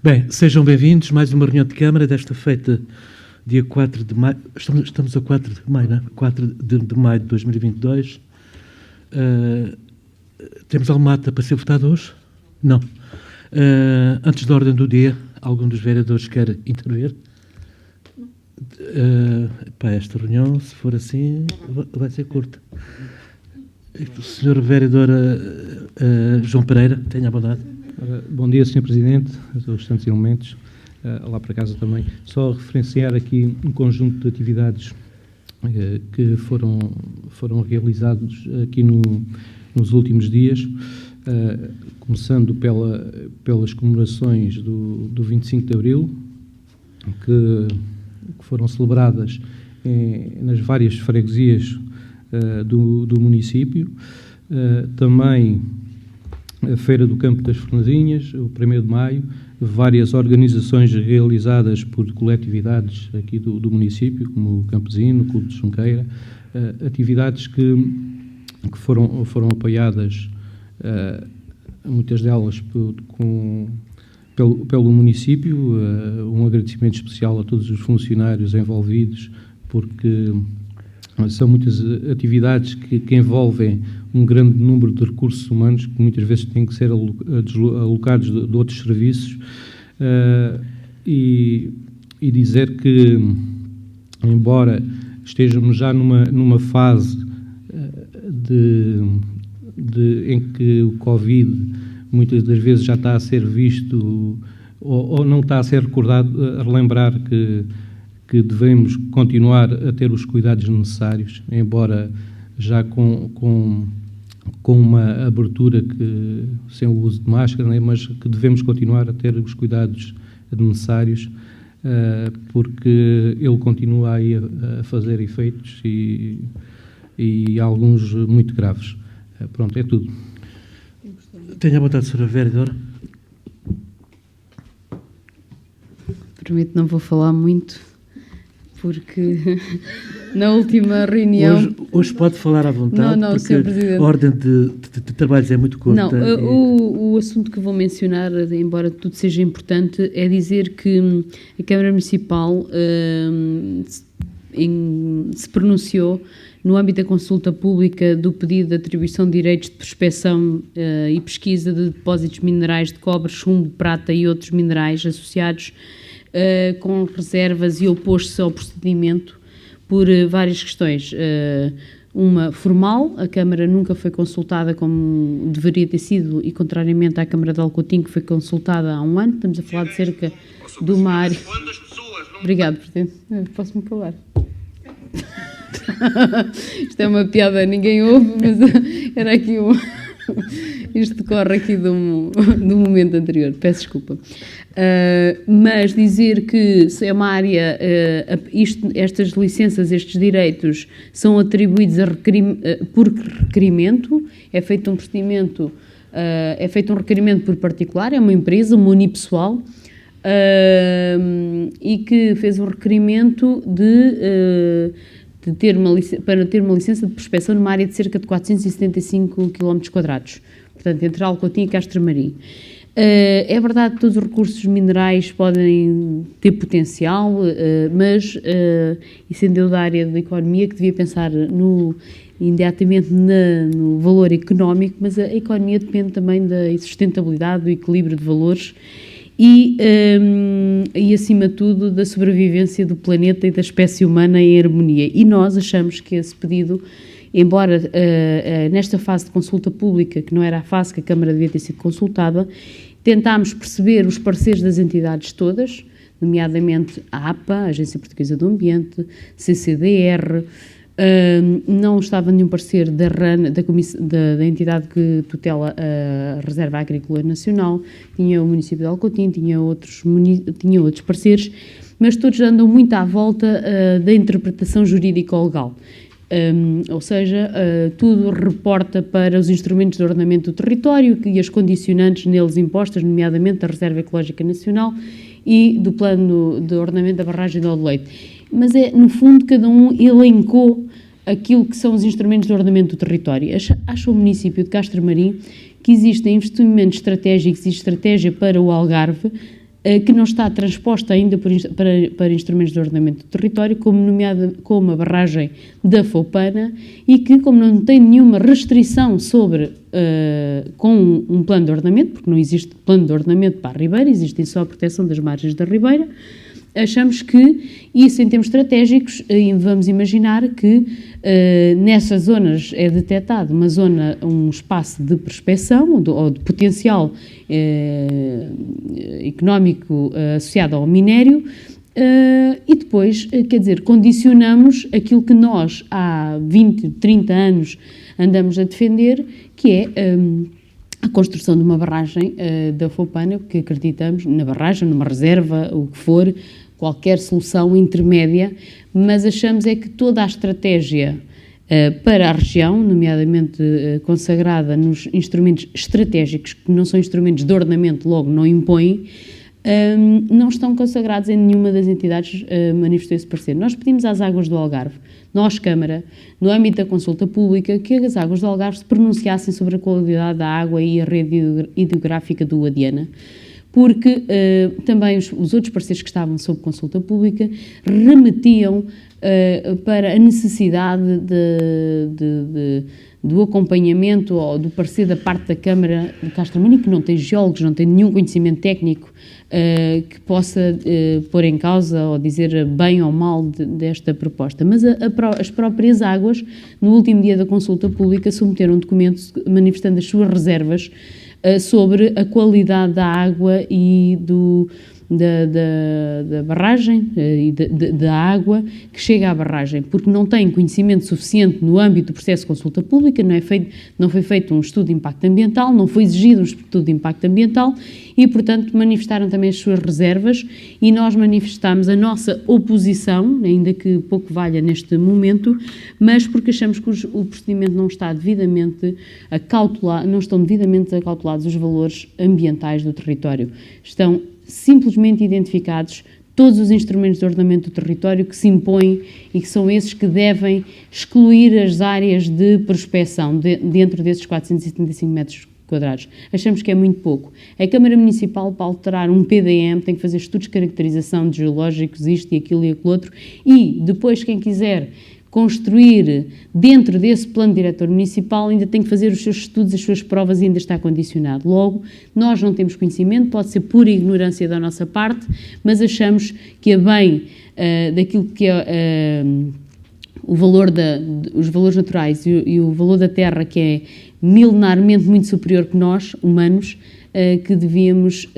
Bem, sejam bem-vindos. Mais uma reunião de Câmara, desta feita, dia 4 de maio. Estamos a 4 de maio, não é? 4 de maio de 2022. Temos alguma ata para ser votada hoje? Não. Antes da ordem do dia, algum dos vereadores quer intervir? Para esta reunião, se for assim, vai ser curta. O Sr. Vereador João Pereira, tenha a bondade. Bom dia, Sr. Presidente, a todos os tantos elementos, lá para casa também. Só referenciar aqui um conjunto de atividades que foram realizados aqui nos últimos dias, começando pelas comemorações do 25 de Abril, que foram celebradas nas várias freguesias do município. Também a Feira do Campo das Fornazinhas, o 1º de Maio, várias organizações realizadas por coletividades aqui do município, como o Campesino, o Clube de Junqueira, atividades que foram apoiadas, muitas delas pelo município. Um agradecimento especial a todos os funcionários envolvidos, porque são muitas atividades que envolvem um grande número de recursos humanos que muitas vezes têm que ser alocados de outros serviços, e dizer que, embora estejamos já numa fase em que o Covid muitas das vezes já está a ser visto ou não está a ser recordado, a relembrar que devemos continuar a ter os cuidados necessários, embora já com uma abertura sem o uso de máscara, né, mas que devemos continuar a ter os cuidados necessários, porque ele continua aí a fazer efeitos e alguns muito graves. Pronto, é tudo. Tenha a vontade, Sra. Vereadora. Prometo não vou falar muito, porque na última reunião... Hoje pode falar à vontade, não, porque Sr. Presidente, a ordem de trabalhos é muito curta. Não, o assunto que vou mencionar, embora tudo seja importante, é dizer que a Câmara Municipal se pronunciou no âmbito da consulta pública do pedido de atribuição de direitos de prospecção e pesquisa de depósitos minerais de cobre, chumbo, prata e outros minerais associados com reservas, e opôs-se ao procedimento por várias questões. Uma formal, a Câmara nunca foi consultada como deveria ter sido, e contrariamente à Câmara de Alcotim, que foi consultada há um ano. Estamos a falar de cerca de uma área... Obrigado, Presidente. Posso-me calar? Isto é uma piada, ninguém ouve, mas era aqui isto decorre aqui do momento anterior, peço desculpa. Mas dizer que é uma área, estas licenças, estes direitos são atribuídos por requerimento, é feito um procedimento, é feito um requerimento por particular, é uma empresa, uma unipessoal, e que fez um requerimento para ter uma licença de prospecção numa área de cerca de 475 km², portanto, entre Alcotim e Castro Marim. É verdade que todos os recursos minerais podem ter potencial, mas, e sendo eu da área da economia, que devia pensar imediatamente no valor económico, mas a economia depende também da sustentabilidade, do equilíbrio de valores e, acima de tudo, da sobrevivência do planeta e da espécie humana em harmonia. E nós achamos que esse pedido, embora nesta fase de consulta pública, que não era a fase que a Câmara devia ter sido consultada, tentámos perceber os pareceres das entidades todas, nomeadamente a APA, a Agência Portuguesa do Ambiente, CCDR, não estava nenhum parecer da RAN, da entidade que tutela a Reserva Agrícola Nacional, tinha o município de Alcotim, tinha outros pareceres, mas todos andam muito à volta da interpretação jurídico-legal. Ou seja, tudo reporta para os instrumentos de ordenamento do território e as condicionantes neles impostas, nomeadamente da Reserva Ecológica Nacional e do Plano de Ordenamento da Barragem do Leite. Mas no fundo, cada um elencou aquilo que são os instrumentos de ordenamento do território. Acha o município de Castro Marim que existem investimentos estratégicos e estratégia para o Algarve, que não está transposta ainda para instrumentos de ordenamento do território, como a barragem da Foupana, e que, como não tem nenhuma restrição com um plano de ordenamento, porque não existe plano de ordenamento para a Ribeira, existe só a proteção das margens da Ribeira, achamos que isso, em termos estratégicos, vamos imaginar que nessas zonas é detectado um espaço de prospecção ou de potencial económico associado ao minério, e depois, quer dizer, condicionamos aquilo que nós há 20, 30 anos andamos a defender, que é a construção de uma barragem da Foupana, porque acreditamos na barragem, numa reserva, o que for, qualquer solução intermédia, mas achamos é que toda a estratégia para a região, nomeadamente consagrada nos instrumentos estratégicos, que não são instrumentos de ordenamento, logo não impõem, não estão consagrados em nenhuma das entidades manifestou esse parecer. Nós pedimos às Águas do Algarve, nós, Câmara, no âmbito da consulta pública, que as Águas do Algarve se pronunciassem sobre a qualidade da água e a rede hidrográfica do Adiana, porque também os outros parceiros que estavam sob consulta pública remetiam para a necessidade do acompanhamento ou do parecer da parte da Câmara de Castro-Marim, que não tem geólogos, não tem nenhum conhecimento técnico que possa pôr em causa ou dizer bem ou mal desta proposta. Mas as próprias Águas, no último dia da consulta pública, submeteram um documento manifestando as suas reservas sobre a qualidade da água e da barragem e da água que chega à barragem, porque não têm conhecimento suficiente no âmbito do processo de consulta pública, não foi feito um estudo de impacto ambiental, não foi exigido um estudo de impacto ambiental e, portanto, manifestaram também as suas reservas e nós manifestámos a nossa oposição, ainda que pouco valha neste momento, mas porque achamos que o procedimento não está devidamente não estão devidamente acautelados os valores ambientais do território. Estão simplesmente identificados todos os instrumentos de ordenamento do território que se impõem e que são esses que devem excluir as áreas de prospecção dentro desses 475 metros quadrados. Achamos que é muito pouco. A Câmara Municipal, para alterar um PDM, tem que fazer estudos de caracterização de geológicos, isto e aquilo, outro, e depois quem quiser construir dentro desse plano diretor municipal ainda tem que fazer os seus estudos, as suas provas e ainda está condicionado. Logo, nós não temos conhecimento, pode ser pura ignorância da nossa parte, mas achamos que a bem daquilo que é os valores naturais e o valor da terra, que é milenarmente muito superior que nós, humanos, que devíamos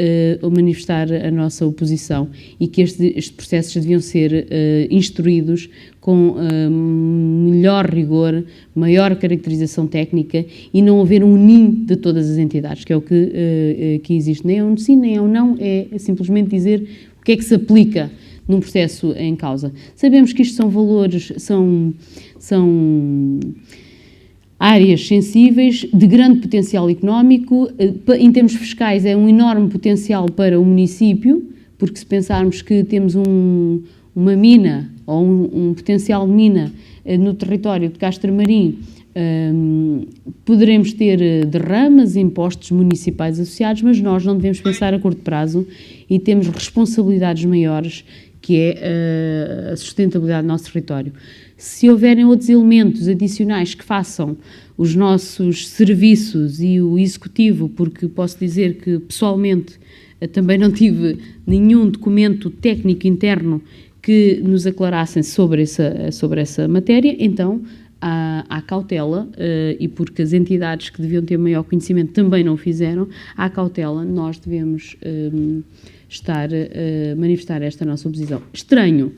manifestar a nossa oposição e que estes processos deviam ser instruídos com melhor rigor, maior caracterização técnica e não haver um ninho de todas as entidades, que é o que existe. Nem é um sim, nem é um não, é simplesmente dizer o que é que se aplica num processo em causa. Sabemos que isto são valores, são áreas sensíveis, de grande potencial económico, em termos fiscais é um enorme potencial para o município, porque se pensarmos que temos uma mina ou um potencial de mina no território de Castro-Marim, poderemos ter derramas, impostos municipais associados, mas nós não devemos pensar a curto prazo e temos responsabilidades maiores, que é a sustentabilidade do nosso território. Se houverem outros elementos adicionais que façam os nossos serviços e o executivo, porque posso dizer que pessoalmente também não tive nenhum documento técnico interno que nos aclarassem sobre essa matéria, então há cautela, e porque as entidades que deviam ter maior conhecimento também não o fizeram, há cautela, nós devemos manifestar esta nossa oposição. Estranho,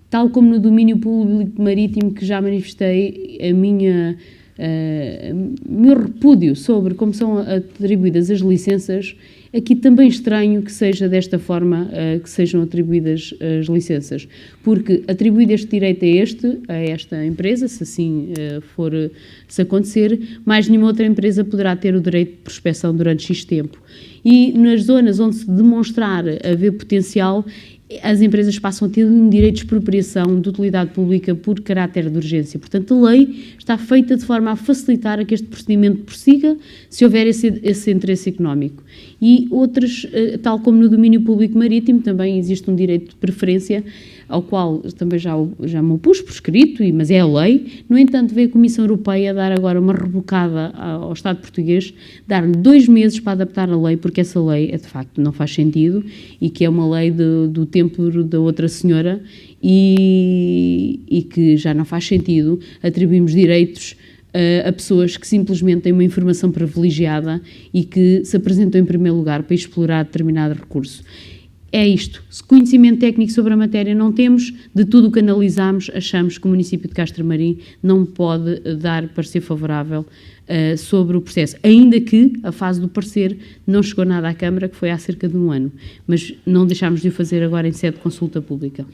tal como no domínio público marítimo, que já manifestei meu repúdio sobre como são atribuídas as licenças, aqui também estranho que seja desta forma que sejam atribuídas as licenças, porque atribuído este direito a esta empresa, se assim se acontecer, mais nenhuma outra empresa poderá ter o direito de prospecção durante X tempo. E nas zonas onde se demonstrar haver potencial, as empresas passam a ter um direito de expropriação de utilidade pública por caráter de urgência. Portanto, a lei está feita de forma a facilitar a que este procedimento prossiga se houver esse interesse económico. e outras, tal como no domínio público marítimo, também existe um direito de preferência, ao qual também já me opus por escrito, mas é a lei. No entanto, veio a Comissão Europeia dar agora uma rebocada ao Estado português, dar-lhe 2 meses para adaptar a lei, porque essa lei, de facto, não faz sentido, e que é uma lei do tempo da outra senhora, e que já não faz sentido atribuirmos direitos a pessoas que simplesmente têm uma informação privilegiada e que se apresentam em primeiro lugar para explorar determinado recurso. É isto. Se conhecimento técnico sobre a matéria não temos, de tudo o que analisamos, achamos que o município de Castro Marim não pode dar parecer favorável sobre o processo, ainda que a fase do parecer não chegou nada à Câmara, que foi há cerca de 1 ano, mas não deixámos de o fazer agora em sede de consulta pública.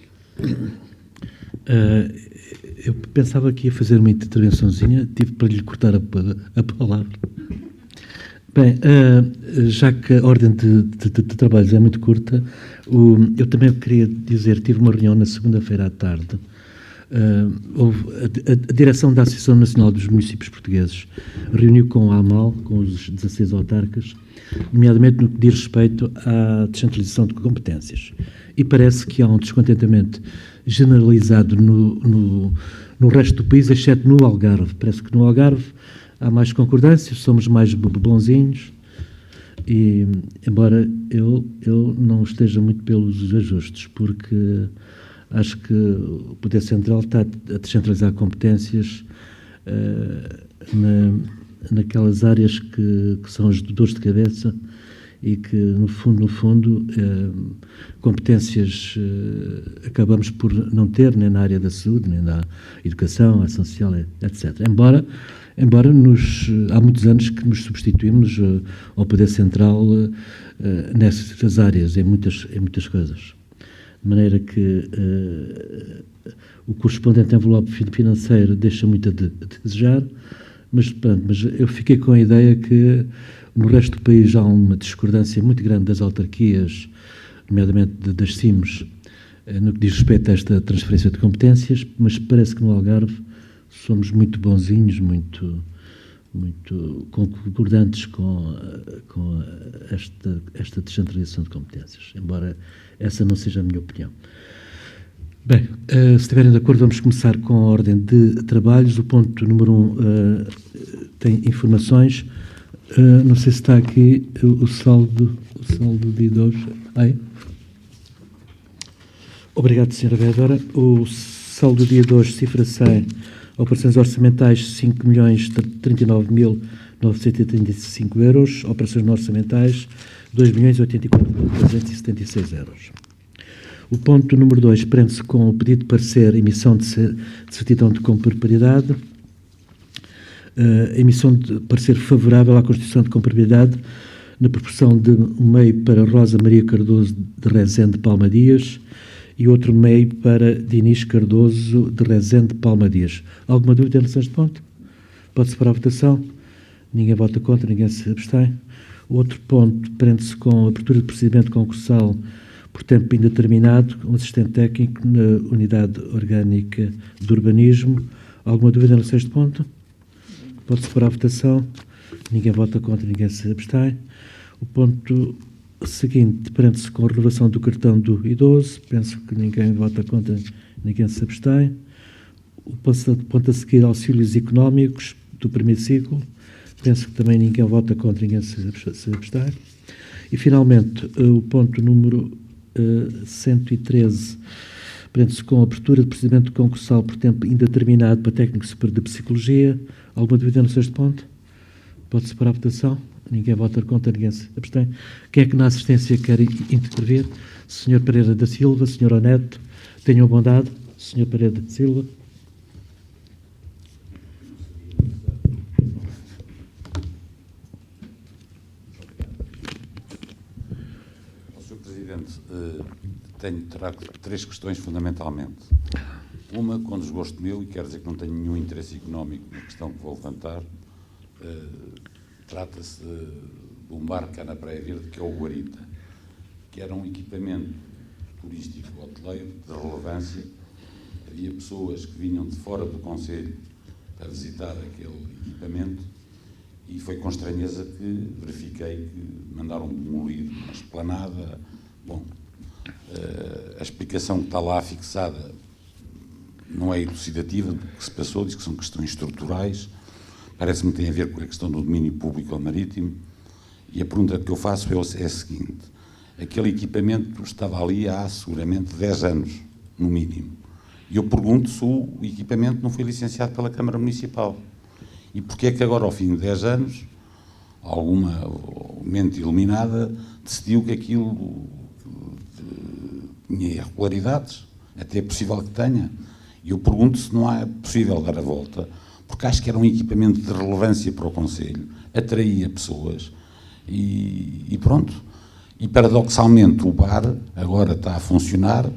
Eu pensava que ia fazer uma intervençãozinha, tive para lhe cortar a palavra. Bem, já que a ordem de trabalhos é muito curta, eu também queria dizer, tive uma reunião na segunda-feira à tarde, a direção da Associação Nacional dos Municípios Portugueses reuniu com a AMAL, com os 16 autarcas, nomeadamente no que diz respeito à descentralização de competências. E parece que há um descontentamento generalizado no resto do país, exceto no Algarve. Parece que no Algarve há mais concordância, somos mais bonzinhos, e embora eu não esteja muito pelos ajustes, porque acho que o Poder Central está a descentralizar competências naquelas áreas que são as dores de cabeça e que, no fundo, competências acabamos por não ter, nem na área da saúde, nem na educação, ação social, etc. Embora há muitos anos que nos substituímos ao Poder Central nessas áreas, em muitas coisas. De maneira que o correspondente envelope financeiro deixa muito a desejar, mas eu fiquei com a ideia que no resto do país há uma discordância muito grande das autarquias, nomeadamente das CIMs, no que diz respeito a esta transferência de competências, mas parece que no Algarve somos muito bonzinhos, muito concordantes com esta descentralização de competências, embora essa não seja a minha opinião. Bem, se estiverem de acordo, vamos começar com a ordem de trabalhos. O ponto número 1 tem informações. Não sei se está aqui o saldo de idosos. Obrigado, Sra. Vereadora. O saldo do dia de hoje, cifra 100, operações orçamentais 5.039.935 euros, operações não orçamentais 2.084.376 euros. O ponto número 2 prende-se com o pedido de parecer, emissão de certidão de compropriedade, emissão de parecer favorável à constituição de compropriedade na proporção de um meio para Rosa Maria Cardoso de Rezende Palma Dias e outro meio para Dinis Cardoso de Rezende Palma Dias. Alguma dúvida em relação a este ponto? Pode-se para a votação? Ninguém vota contra, ninguém se abstém. O outro ponto prende-se com a abertura de procedimento concursal por tempo indeterminado, um assistente técnico na Unidade Orgânica de Urbanismo. Alguma dúvida em relação a este ponto? Pode-se para a votação. Ninguém vota contra, ninguém se abstém. O ponto seguinte prende-se com a renovação do cartão do idoso. Penso que ninguém vota contra, ninguém se abstém. O ponto a seguir, auxílios económicos do primeiro ciclo. Penso que também ninguém vota contra, ninguém se abstém. E, finalmente, o ponto número 113 prende-se com a abertura de procedimento concursal por tempo indeterminado para técnico superior de psicologia. Alguma dúvida no sexto ponto? Pode-se para a votação. Ninguém vota contra, ninguém se abstém. Quem é que na assistência quer intervir? Sr. Pereira da Silva, Sr. Oneto, tenham bondade. Sr. Pereira da Silva. Sr. Presidente, trago 3 questões fundamentalmente. Uma com desgosto meu, e quero dizer que não tenho nenhum interesse económico na questão que vou levantar. Trata-se de um bar cá na Praia Verde, que é o Guarita, que era um equipamento turístico hoteleiro de relevância. Havia pessoas que vinham de fora do concelho para visitar aquele equipamento E foi com estranheza que verifiquei que mandaram demolir uma esplanada. Bom, a explicação que está lá fixada não é elucidativa do que se passou, diz que são questões estruturais, parece-me que tem a ver com a questão do domínio público ou marítimo, e a pergunta que eu faço é a seguinte: aquele equipamento estava ali há seguramente 10 anos, no mínimo, e eu pergunto se o equipamento não foi licenciado pela Câmara Municipal, e porque é que agora, ao fim de 10 anos, alguma mente iluminada decidiu que aquilo tinha irregularidades, até é possível que tenha. E eu pergunto se não é possível dar a volta, porque acho que era um equipamento de relevância para o Conselho, atraía pessoas e pronto. E paradoxalmente o bar agora está a funcionar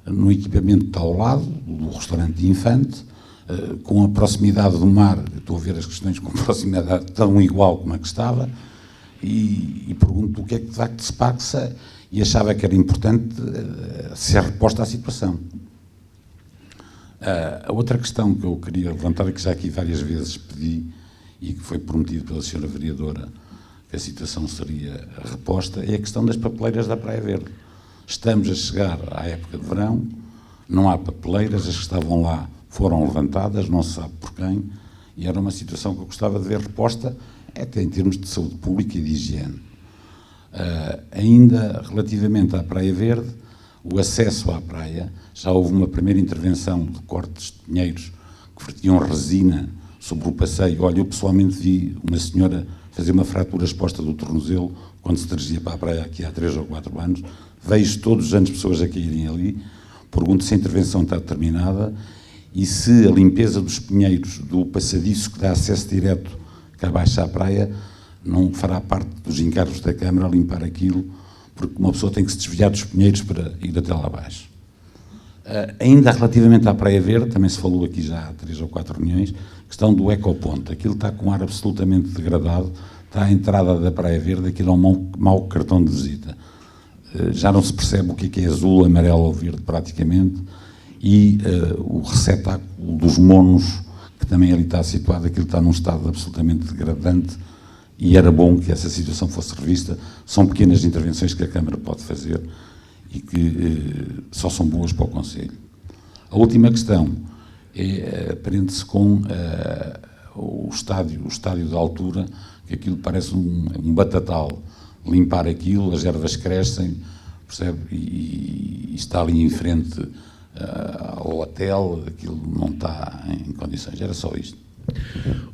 no equipamento que está ao lado do restaurante Infante, com a proximidade do mar. Eu estou a ver as questões com proximidade tão igual como a que estava, e pergunto o que é que de facto se passa, e achava que era importante ser reposta à situação. A outra questão que eu queria levantar, é que já aqui várias vezes pedi, e que foi prometido pela senhora vereadora que a situação seria reposta, é a questão das papeleiras da Praia Verde. Estamos a chegar à época de verão, não há papeleiras, as que estavam lá foram levantadas, não se sabe por quem, e era uma situação que eu gostava de ver reposta, até em termos de saúde pública e de higiene. Ainda relativamente à Praia Verde, o acesso à praia, já houve uma primeira intervenção de cortes de pinheiros que vertiam resina sobre o passeio. Olha, eu pessoalmente vi uma senhora fazer uma fratura exposta do tornozelo quando se dirigia para a praia aqui há 3 ou 4 anos. Vejo todos os anos pessoas a caírem ali. Pergunto se a intervenção está terminada e se a limpeza dos pinheiros do passadiço que dá acesso direto cá abaixo à praia não fará parte dos encargos da Câmara limpar aquilo, porque uma pessoa tem que se desviar dos pinheiros para ir até lá abaixo. Ainda relativamente à Praia Verde, também se falou aqui já há 3 ou 4 reuniões, questão do ecoponto. Aquilo está com um ar absolutamente degradado, está à entrada da Praia Verde, aquilo é um mau cartão de visita. Já não se percebe o que é azul, amarelo ou verde praticamente, e o receptáculo dos monos, que também ali está situado, aquilo está num estado absolutamente degradante, e era bom que essa situação fosse revista. São pequenas intervenções que a Câmara pode fazer e que só são boas para o Conselho. A última questão prende-se com o estádio de altura, que aquilo parece um batatal. Limpar aquilo, as ervas crescem, percebe? E está ali em frente ao hotel, aquilo não está em condições. Era só isto.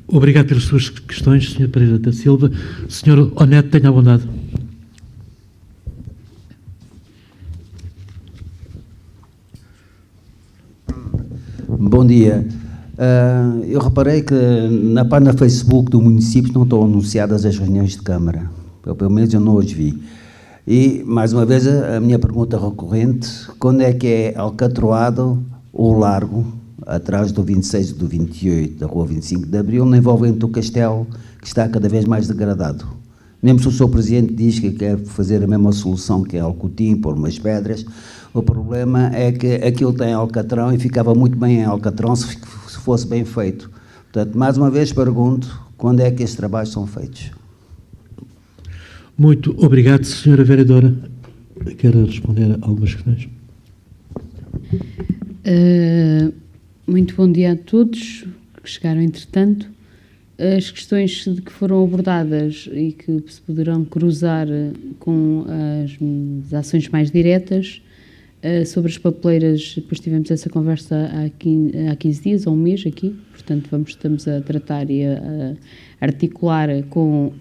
Obrigado pelas suas questões, Sr. Pereira da Silva. Sr. Onete, tenha a bondade. Bom dia. Eu reparei que na página Facebook do município não estão anunciadas as reuniões de Câmara. Pelo menos eu não as vi. E, mais uma vez, a minha pergunta recorrente: quando é que é alcatroado o largo, atrás do 26 e do 28, da rua 25 de Abril, no envolvente do castelo, que está cada vez mais degradado? Mesmo se o Sr. Presidente diz que quer fazer a mesma solução que é Alcotim, pôr umas pedras, o problema é que aquilo tem alcatrão e ficava muito bem em alcatrão se fosse bem feito. Portanto, mais uma vez pergunto, quando é que estes trabalhos são feitos? Muito obrigado, Sra. Vereadora. Quer responder a algumas questões? Muito bom dia a todos que chegaram entretanto. As questões que foram abordadas e que se poderão cruzar com as ações mais diretas, sobre as papeleiras, depois tivemos essa conversa há 15 dias, ou um mês aqui, portanto estamos a tratar e a articular com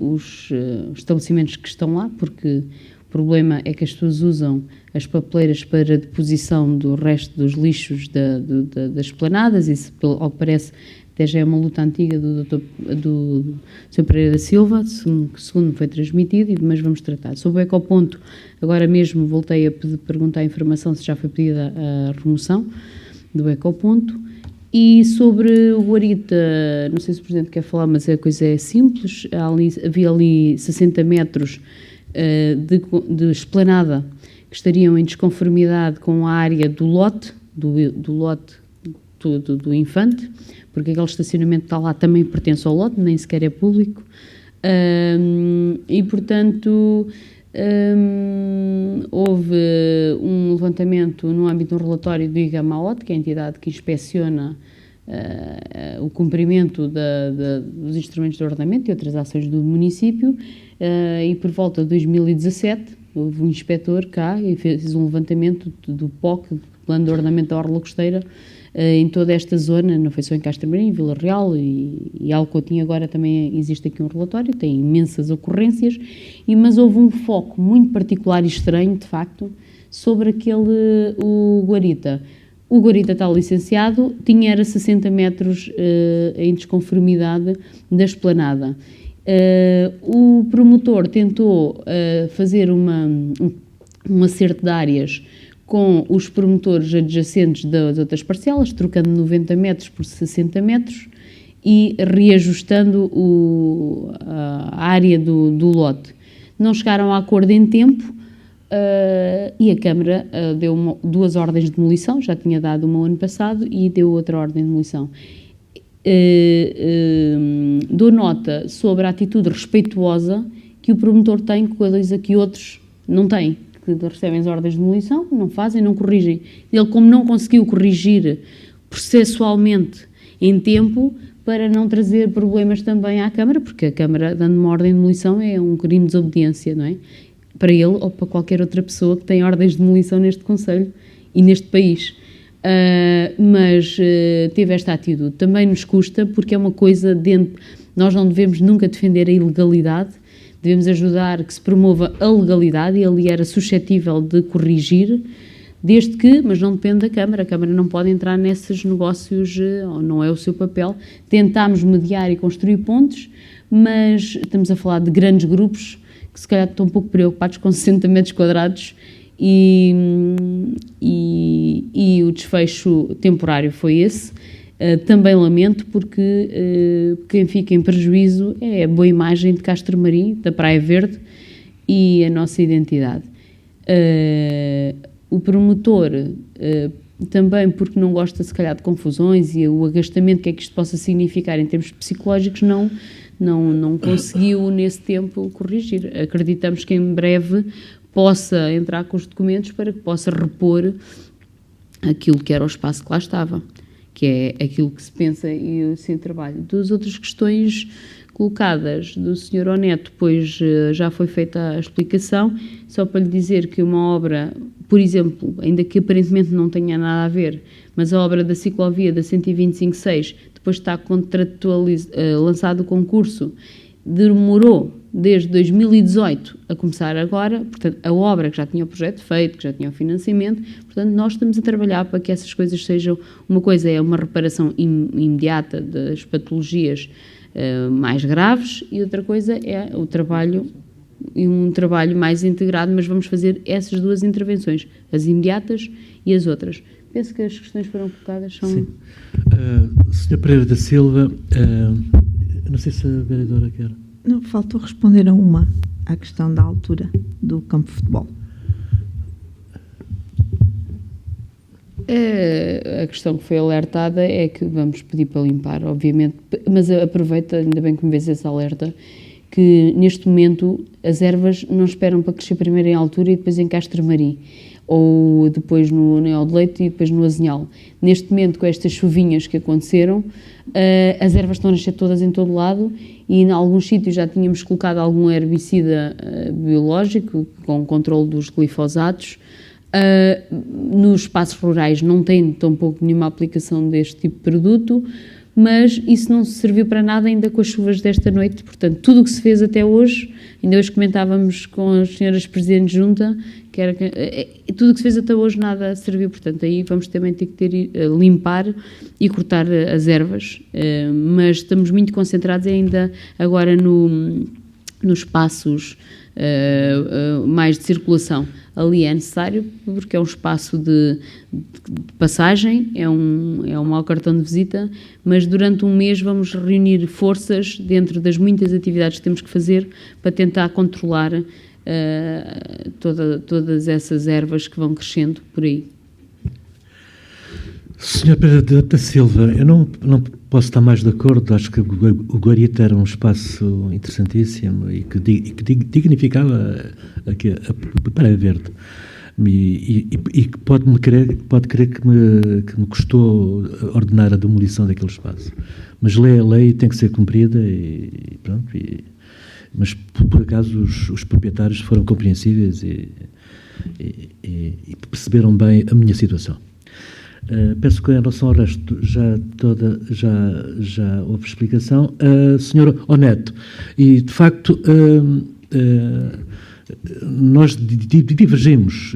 os estabelecimentos que estão lá, porque o problema é que as pessoas usam as papeleiras para deposição do resto dos lixos das esplanadas, isso, ao que parece, até já é uma luta antiga do Sr. Pereira da Silva, segundo me foi transmitido, mas vamos tratar. Sobre o ecoponto, agora mesmo voltei a perguntar a informação se já foi pedida a remoção do ecoponto. E sobre o Guarita, não sei se o Presidente quer falar, mas a coisa é simples. Havia ali 60 metros de esplanada que estariam em desconformidade com a área do lote, do lote do Infante, porque aquele estacionamento que está lá também pertence ao lote, nem sequer é público, e portanto houve um levantamento no âmbito do relatório do IGAMAOT, que é a entidade que inspeciona o cumprimento dos instrumentos de ordenamento e outras ações do município, e por volta de 2017 houve um inspetor cá e fez um levantamento do POC, do Plano de Ordenamento da Orla Costeira, em toda esta zona, não foi só em Castro Marim, Vila Real e Alcotim. Agora também existe aqui um relatório, tem imensas ocorrências, mas houve um foco muito particular e estranho, de facto, sobre o Guarita. O Guarita está licenciado, era 60 metros em desconformidade da esplanada. O promotor tentou fazer um acerto de áreas com os promotores adjacentes das outras parcelas, trocando 90 metros por 60 metros e reajustando a área do lote. Não chegaram a acordo em tempo e a Câmara deu 2 ordens de demolição, já tinha dado uma ano passado, e deu outra ordem de demolição. Dou nota sobre a atitude respeituosa que o promotor tem, coisa que outros não têm, que recebem as ordens de demolição, não fazem, não corrigem. Ele, como não conseguiu corrigir processualmente em tempo, para não trazer problemas também à Câmara, porque a Câmara, dando uma ordem de demolição, é um crime de desobediência, não é? Para ele ou para qualquer outra pessoa que tem ordens de demolição neste concelho e neste país. Mas teve esta atitude. Também nos custa, porque é uma coisa dentro. Nós não devemos nunca defender a ilegalidade, devemos ajudar que se promova a legalidade, e ali era suscetível de corrigir, desde que, mas não depende da Câmara, a Câmara não pode entrar nesses negócios, não é o seu papel. Tentámos mediar e construir pontos, mas estamos a falar de grandes grupos que se calhar estão um pouco preocupados com 60 metros quadrados, e o desfecho temporário foi esse. Também lamento, porque quem fica em prejuízo é a boa imagem de Castro Marim, da Praia Verde, e a nossa identidade. O promotor, também porque não gosta se calhar de confusões e o agastamento que é que isto possa significar em termos psicológicos, não conseguiu nesse tempo corrigir. Acreditamos que em breve possa entrar com os documentos para que possa repor aquilo que era o espaço que lá estava, que é aquilo que se pensa e o seu trabalho. Das outras questões colocadas do Sr. Oneto, pois já foi feita a explicação, só para lhe dizer que uma obra, por exemplo, ainda que aparentemente não tenha nada a ver, mas a obra da ciclovia da 125/6, depois está lançado o concurso, demorou desde 2018 a começar agora, portanto, a obra que já tinha o projeto feito, que já tinha o financiamento, portanto, nós estamos a trabalhar para que essas coisas sejam, uma coisa é uma reparação imediata das patologias mais graves, e outra coisa é o trabalho, e um trabalho mais integrado, mas vamos fazer essas 2 intervenções, as imediatas e as outras. Penso que as questões foram colocadas são... Sim. Sr. Pereira da Silva, não sei se a vereadora quer... Não, faltou responder à questão da altura do campo de futebol. A questão que foi alertada é que vamos pedir para limpar, obviamente, mas aproveito, ainda bem que me vês esse alerta, que neste momento as ervas não esperam para crescer primeiro em altura e depois em Castro Marim, ou depois no Neo de Leite e depois no Azinhal. Neste momento, com estas chuvinhas que aconteceram, as ervas estão a nascer todas em todo lado, e em alguns sítios já tínhamos colocado algum herbicida biológico com controle dos glifosatos. Nos espaços rurais não tem tampouco nenhuma aplicação deste tipo de produto, mas isso não serviu para nada ainda com as chuvas desta noite. Portanto, tudo o que se fez até hoje, ainda hoje comentávamos com as senhoras Presidentes de Junta, tudo o que se fez até hoje nada serviu. Portanto, aí vamos também ter que limpar e cortar as ervas, mas estamos muito concentrados ainda agora nos espaços mais de circulação. Ali é necessário, porque é um espaço de passagem, é um mau cartão de visita, mas durante um mês vamos reunir forças dentro das muitas atividades que temos que fazer para tentar controlar todas essas ervas que vão crescendo por aí. Sr. Presidente da Silva, eu não posso estar mais de acordo. Acho que o Guarita era um espaço interessantíssimo e que dignificava a Praia Verde. E pode crer que me custou ordenar a demolição daquele espaço. Mas lei é lei, tem que ser cumprida e pronto. Mas por acaso os proprietários foram compreensíveis e perceberam bem a minha situação. Penso que em relação ao resto já houve explicação. Senhor Oneto, e de facto nós divergimos,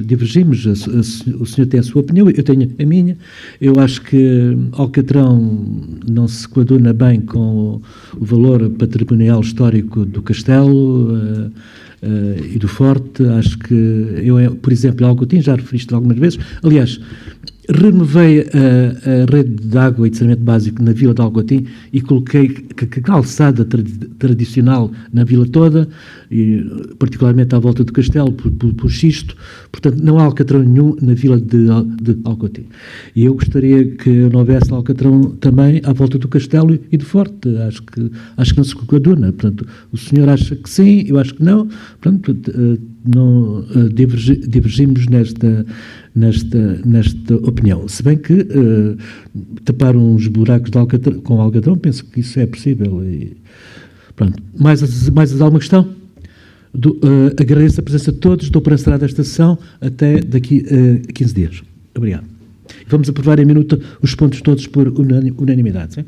o senhor tem a sua opinião, eu tenho a minha. Eu acho que Alcatrão não se coaduna bem com o valor patrimonial histórico do castelo e do forte. Acho que eu, por exemplo, Alcotim, já referiste algumas vezes, aliás, renovei a rede de água e de saneamento básico na Vila de Alcotim e coloquei calçada tradicional na vila toda, e particularmente à volta do castelo, por xisto. Portanto, não há alcatrão nenhum na Vila de Alcotim. E eu gostaria que não houvesse alcatrão também à volta do castelo e do forte. Acho que não se coaduna. Portanto, o senhor acha que sim, eu acho que não. Portanto, não divergimos nesta opinião. Se bem que tapar uns buracos com alcatrão, penso que isso é possível. E, pronto. Mais alguma questão? Agradeço a presença de todos, dou por encerrada esta sessão até daqui a 15 dias. Obrigado. Vamos aprovar em minuto os pontos todos por unanimidade. Sim?